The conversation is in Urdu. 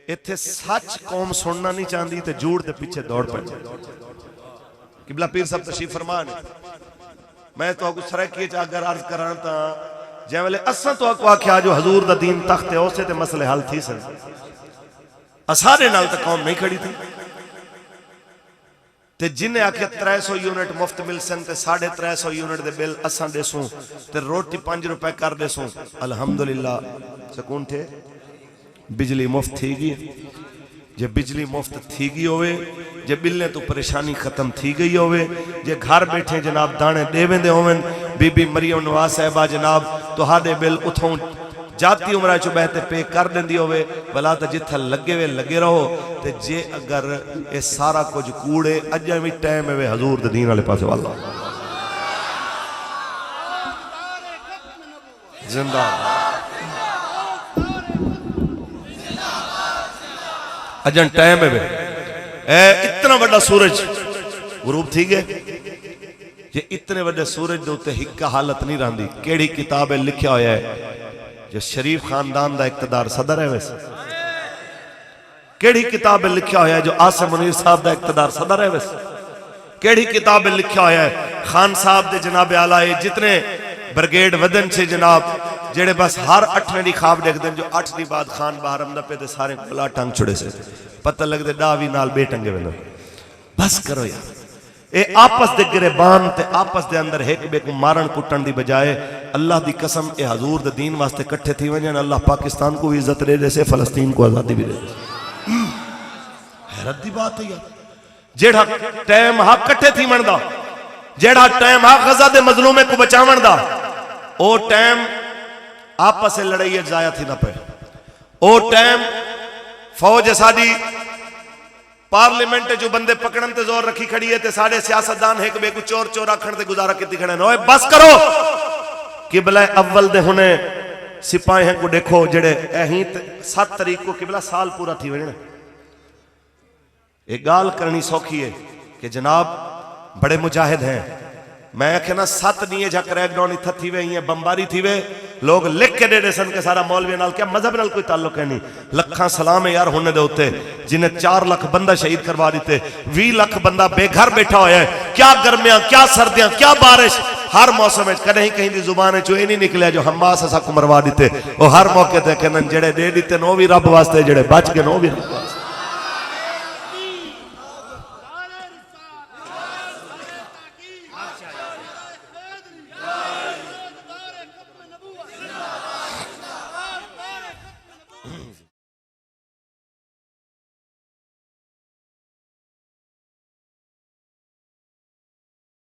اتھے سچ قوم سننا نہیں چاہتی تے جھوٹ دے پیچھے دوڑ پڑ جائے. قبلہ پیر صاحب تشریف فرمان میں تو کچھ سرکی اگر عرض کران تا جے ویلے اساں تو کو آکھیا جو حضور دا دین تخت ہے اسے تے مسئلے حل تھی سن اساڑے نال تے قوم نہیں کھڑی تھی تے جن آکھیا 300 یونٹ مفت مل سن تے 350 یونٹ دے بل اساں دے سوں تے روٹی 5 روپے کر دے سوں الحمدللہ سکون تھے. بجلی مفت تھی گئی جے بجلی مفت تھی گئی ہوئے جے بلنے تو پریشانی ختم تھی گئی ہوئے جے گھر بیٹھے جناب دانے دیویں دے ہوئن بی بی مریم نواز صاحبہ جناب تو ہاں دے بل اتھوں جاتی عمرہ چو بہتے پے کر دیں دی ہوئے بلا تا جتھا لگے وے لگے رہو تے جے اگر اے سارا کچھ کوڑے اجھا بھی ٹائم ہے حضور دے دین والے پاسے واللہ زندہ اجن ٹائم ہے اے اتنا بڑا سورج غروب تھی گئے یہ اتنے بڑے سورج دوتے ہکا حالت نہیں رہن دی کیڑی کتابیں لکھیا ہویا ہے جو شریف خاندان دا اقتدار صدر ہے ویسے کیڑی کتابیں لکھیا ہویا ہے جو آسم منیر صاحب دا اقتدار صدر ہے ویسے کیڑی کتابیں لکھیا ہویا ہے خان صاحب دے جناب آلائے جتنے برگیڈ ودن سے جناب جڑے بس ہر 8 دی خواب دیکھ دیں جو 8 دی بعد خان بہرم دا پہ دے سارے کلا ٹانگ چھڑے سے پتہ لگ دے ڈاوی نال بے ٹنگے ویلو بس کرو یار اے آپس دے گریبان تے آپس دے اندر ایک بے کو مارن کٹن دی بجائے اللہ دی قسم اے حضور دے دین واسطے کٹھے تھی ونجن اللہ پاکستان کو بھی عزت دے دے سے فلسطین کو آزادی بھی دے دے حیرت دی بات ہے یار جیڑا ٹائم حق کٹھے تھی مندا جیڑا ٹائم حق غزہ دے مظلومے کو بچاون دا او ٹائم آپس سے لڑائی ضائع تھی نہ پہ او ٹائم فوج ساڈی پارلیمنٹ جو بندے پکڑن تے زور رکھی کھڑی ہے تے ساڑے سیاستدان ایک بے کو چور چور آکھن تے گزارا کتی کھڑے نوے بس کرو قبلہ اول دے ہونے سپاہی ہیں کو دیکھو جڑے اہین 7 تاریخ کو قبلہ سال پورا تھی وینے ایک گال کرنی سوکھی ہے کہ جناب بڑے مجاہد ہیں میں کہنا 7 نیے جا کریک ڈاؤن اتھا تھی وے ہیں بمباری تھی وے لوگ لکھ کے دے دے سن کے سارا مولوی نال کیا مذہب نال کوئی تعلق ہے نہیں لکھاں سلام ہے یار ہونے دے ہوتے جنہیں 4 لاکھ بندہ شہید کروا دیتے 20 لاکھ بندہ بے گھر بیٹھا ہویا ہے کیا گرمیاں کیا سردیاں کیا بارش ہر موسم ہے کہیں کہیں دی زبانیں چوئے نہیں نکلے جو حماس ایسا کو مروا دیتے وہ ہر موقع تے کہنن جڑے دے دیتے نو بھی رب واسطے جڑے بچ کے نو بھی